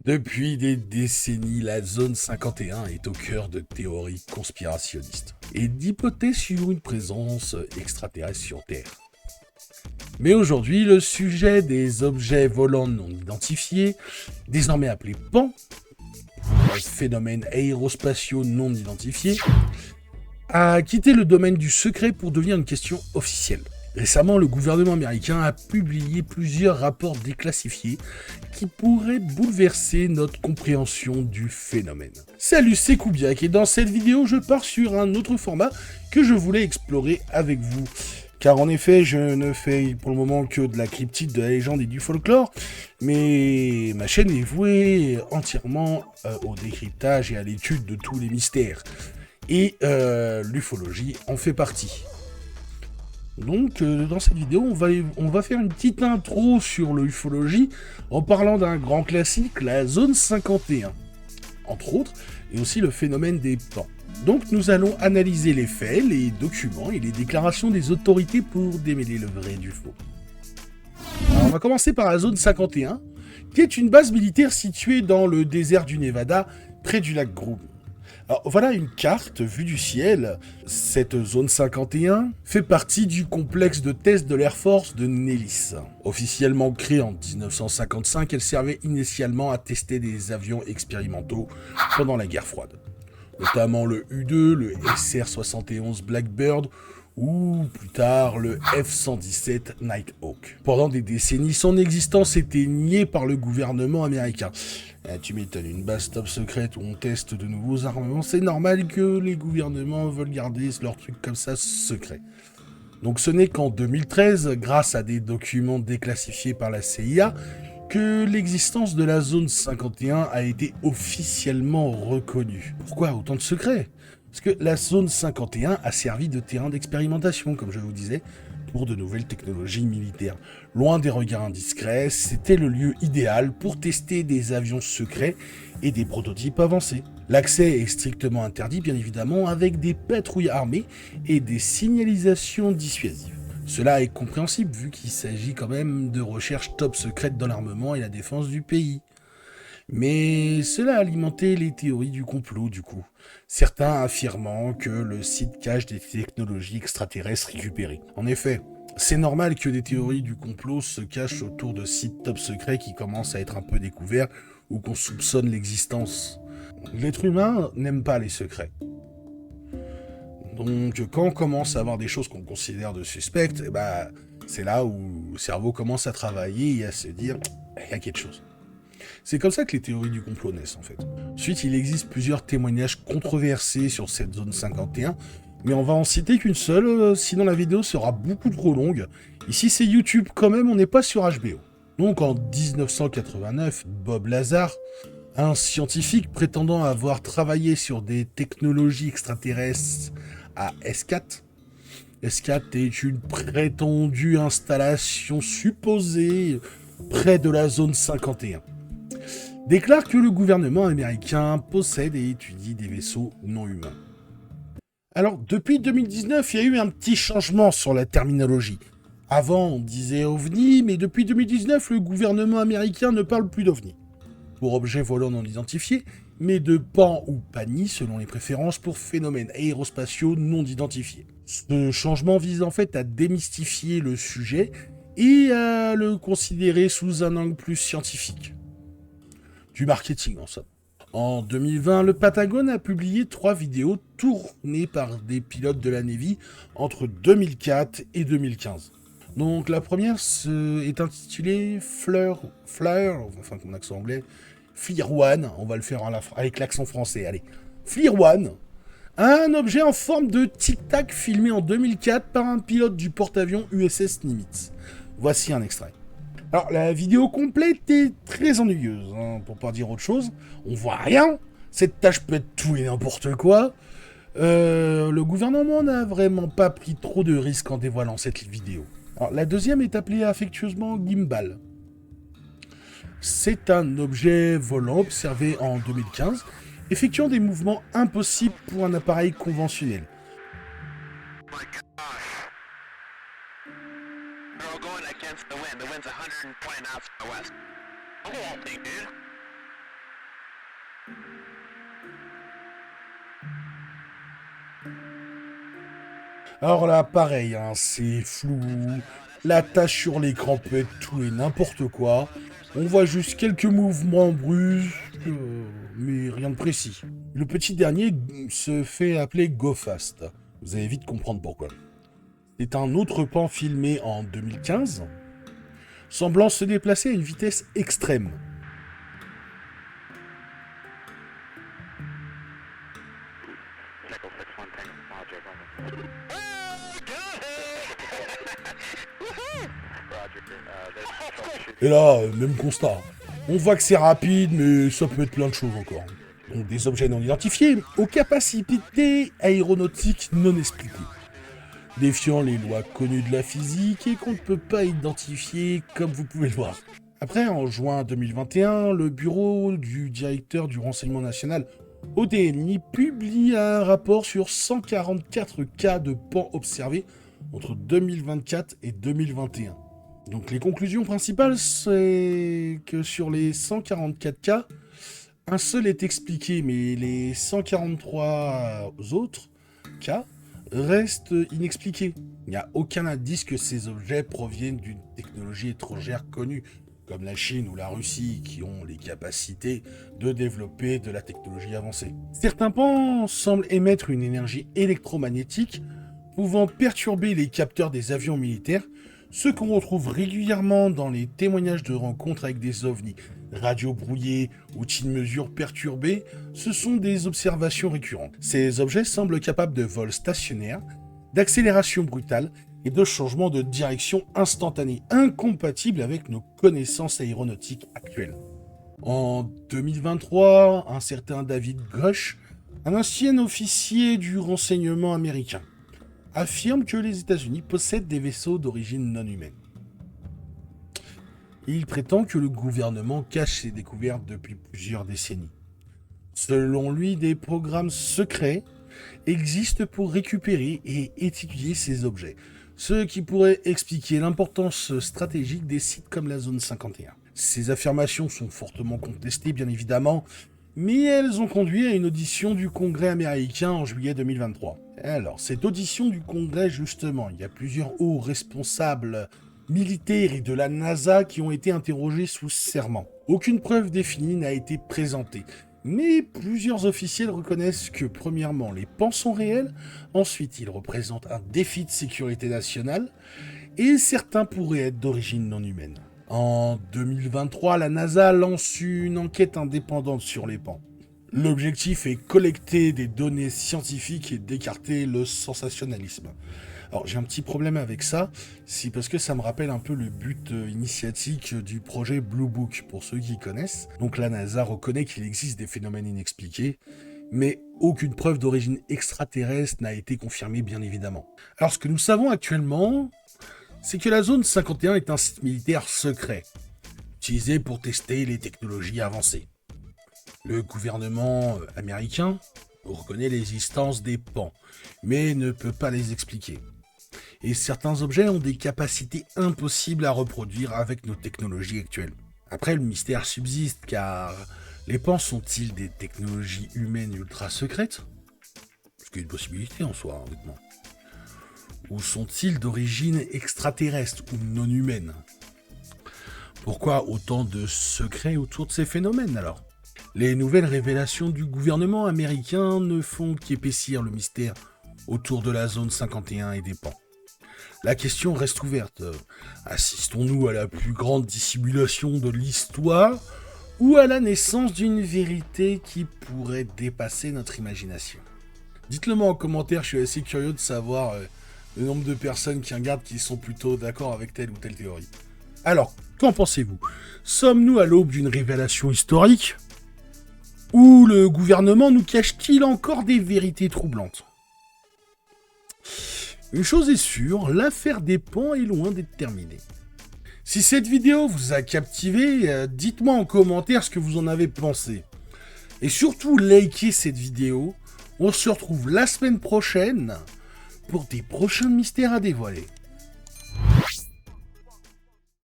Depuis des décennies, la zone 51 est au cœur de théories conspirationnistes et d'hypothèses sur une présence extraterrestre sur Terre. Mais aujourd'hui, le sujet des objets volants non identifiés, désormais appelés PAN, phénomènes aérospatiaux non identifiés, a quitté le domaine du secret pour devenir une question officielle. Récemment, le gouvernement américain a publié plusieurs rapports déclassifiés qui pourraient bouleverser notre compréhension du phénomène. Salut, c'est Kubiak et dans cette vidéo, je pars sur un autre format que je voulais explorer avec vous. Car en effet, je ne fais pour le moment que de la cryptide, de la légende et du folklore, mais ma chaîne est vouée entièrement au décryptage et à l'étude de tous les mystères. Et l'ufologie en fait partie. Donc, dans cette vidéo, on va faire une petite intro sur l'ufologie en parlant d'un grand classique, la zone 51, entre autres, et aussi le phénomène des PAN. Donc, nous allons analyser les faits, les documents et les déclarations des autorités pour démêler le vrai du faux. Alors, on va commencer par la zone 51, qui est une base militaire située dans le désert du Nevada, près du lac Groom. Alors voilà une carte vue du ciel. Cette zone 51 fait partie du complexe de test de l'Air Force de Nellis. Officiellement créée en 1955, elle servait initialement à tester des avions expérimentaux pendant la guerre froide. Notamment le U-2, le SR-71 Blackbird ou plus tard le F-117 Nighthawk. Pendant des décennies, son existence était niée par le gouvernement américain. Tu m'étonnes, une base top secrète où on teste de nouveaux armements, c'est normal que les gouvernements veulent garder leurs trucs comme ça secrets. Donc ce n'est qu'en 2013, grâce à des documents déclassifiés par la CIA, que l'existence de la zone 51 a été officiellement reconnue. Pourquoi autant de secrets ? Parce que la zone 51 a servi de terrain d'expérimentation, comme je vous disais, pour de nouvelles technologies militaires. Loin des regards indiscrets, c'était le lieu idéal pour tester des avions secrets et des prototypes avancés. L'accès est strictement interdit, bien évidemment, avec des patrouilles armées et des signalisations dissuasives. Cela est compréhensible vu qu'il s'agit quand même de recherches top secrètes dans l'armement et la défense du pays. Mais cela a alimenté les théories du complot du coup, certains affirmant que le site cache des technologies extraterrestres récupérées. En effet, c'est normal que des théories du complot se cachent autour de sites top secrets qui commencent à être un peu découverts ou qu'on soupçonne l'existence. L'être humain n'aime pas les secrets. Donc quand on commence à avoir des choses qu'on considère de suspectes, c'est là où le cerveau commence à travailler et à se dire il y a quelque chose. C'est comme ça que les théories du complot naissent en fait. Ensuite, il existe plusieurs témoignages controversés sur cette zone 51, mais on va en citer qu'une seule, sinon la vidéo sera beaucoup trop longue. Ici c'est YouTube quand même, on n'est pas sur HBO. Donc en 1989, Bob Lazar, un scientifique prétendant avoir travaillé sur des technologies extraterrestres à S4. S4 est une prétendue installation supposée près de la zone 51. Déclare que le gouvernement américain possède et étudie des vaisseaux non humains. Alors, depuis 2019, il y a eu un petit changement sur la terminologie. Avant, on disait OVNI, mais depuis 2019, le gouvernement américain ne parle plus d'OVNI, pour objets volants non identifiés, mais de PAN ou PANI, selon les préférences, pour phénomènes aérospatiaux non identifiés. Ce changement vise en fait à démystifier le sujet et à le considérer sous un angle plus scientifique. Du marketing en somme. En 2020, le Pentagone a publié 3 vidéos tournées par des pilotes de la Navy entre 2004 et 2015. Donc la première est intitulée Flare, enfin mon accent anglais, Flare One, on va le faire avec l'accent français, allez. Flare One, un objet en forme de tic-tac filmé en 2004 par un pilote du porte-avions USS Nimitz. Voici un extrait. Alors, la vidéo complète est très ennuyeuse, pour pas dire autre chose. On voit rien. Cette tâche peut être tout et n'importe quoi. Le gouvernement n'a vraiment pas pris trop de risques en dévoilant cette vidéo. Alors, la deuxième est appelée affectueusement Gimbal. C'est un objet volant observé en 2015, effectuant des mouvements impossibles pour un appareil conventionnel. Alors là, pareil, hein, c'est flou. La tâche sur l'écran peut être tout et n'importe quoi. On voit juste quelques mouvements brusques, mais rien de précis. Le petit dernier se fait appeler Go Fast. Vous allez vite comprendre pourquoi. C'est un autre pan filmé en 2015, semblant se déplacer à une vitesse extrême. Et là, même constat. On voit que c'est rapide, mais ça peut être plein de choses encore. Donc des objets non identifiés, aux capacités aéronautiques non expliquées, défiant les lois connues de la physique et qu'on ne peut pas identifier comme vous pouvez le voir. Après, en juin 2021, le bureau du directeur du renseignement national au DNI publie un rapport sur 144 cas de pans observés entre 2024 et 2021. Donc les conclusions principales, c'est que sur les 144 cas, un seul est expliqué, mais les 143 autres cas restent inexpliqués. Il n'y a aucun indice que ces objets proviennent d'une technologie étrangère connue, comme la Chine ou la Russie, qui ont les capacités de développer de la technologie avancée. Certains pans semblent émettre une énergie électromagnétique pouvant perturber les capteurs des avions militaires, ce qu'on retrouve régulièrement dans les témoignages de rencontres avec des ovnis. Radio brouillés, outils de mesure perturbés, ce sont des observations récurrentes. Ces objets semblent capables de vols stationnaires, d'accélération brutale et de changement de direction instantané, incompatibles avec nos connaissances aéronautiques actuelles. En 2023, un certain David Grush, un ancien officier du renseignement américain, affirme que les États-Unis possèdent des vaisseaux d'origine non humaine. Il prétend que le gouvernement cache ses découvertes depuis plusieurs décennies. Selon lui, des programmes secrets existent pour récupérer et étudier ces objets, ce qui pourrait expliquer l'importance stratégique des sites comme la zone 51. Ces affirmations sont fortement contestées, bien évidemment, mais elles ont conduit à une audition du Congrès américain en juillet 2023. Alors, cette audition du Congrès, justement, il y a plusieurs hauts responsables militaires et de la NASA qui ont été interrogés sous serment. Aucune preuve définie n'a été présentée, mais plusieurs officiels reconnaissent que, premièrement, les pans sont réels, ensuite, ils représentent un défi de sécurité nationale, et certains pourraient être d'origine non humaine. En 2023, la NASA lance une enquête indépendante sur les pans. L'objectif est collecter des données scientifiques et d'écarter le sensationnalisme. Alors j'ai un petit problème avec ça, c'est parce que ça me rappelle un peu le but initiatique du projet Blue Book, pour ceux qui connaissent. Donc la NASA reconnaît qu'il existe des phénomènes inexpliqués, mais aucune preuve d'origine extraterrestre n'a été confirmée, bien évidemment. Alors ce que nous savons actuellement, c'est que la zone 51 est un site militaire secret, utilisé pour tester les technologies avancées. Le gouvernement américain reconnaît l'existence des pans, mais ne peut pas les expliquer. Et certains objets ont des capacités impossibles à reproduire avec nos technologies actuelles. Après, le mystère subsiste, car les pans sont-ils des technologies humaines ultra secrètes? Ce qui est une possibilité en soi, honnêtement. Ou sont-ils d'origine extraterrestre ou non humaine? Pourquoi autant de secrets autour de ces phénomènes alors? Les nouvelles révélations du gouvernement américain ne font qu'épaissir le mystère autour de la zone 51 et des pans. La question reste ouverte. Assistons-nous à la plus grande dissimulation de l'histoire ou à la naissance d'une vérité qui pourrait dépasser notre imagination? Dites-le moi en commentaire, je suis assez curieux de savoir le nombre de personnes qui regardent qui sont plutôt d'accord avec telle ou telle théorie. Alors, qu'en pensez-vous? Sommes-nous à l'aube d'une révélation historique? Ou le gouvernement nous cache-t-il encore des vérités troublantes? Une chose est sûre, l'affaire des pans est loin d'être terminée. Si cette vidéo vous a captivé, dites-moi en commentaire ce que vous en avez pensé. Et surtout, likez cette vidéo. On se retrouve la semaine prochaine pour des prochains mystères à dévoiler.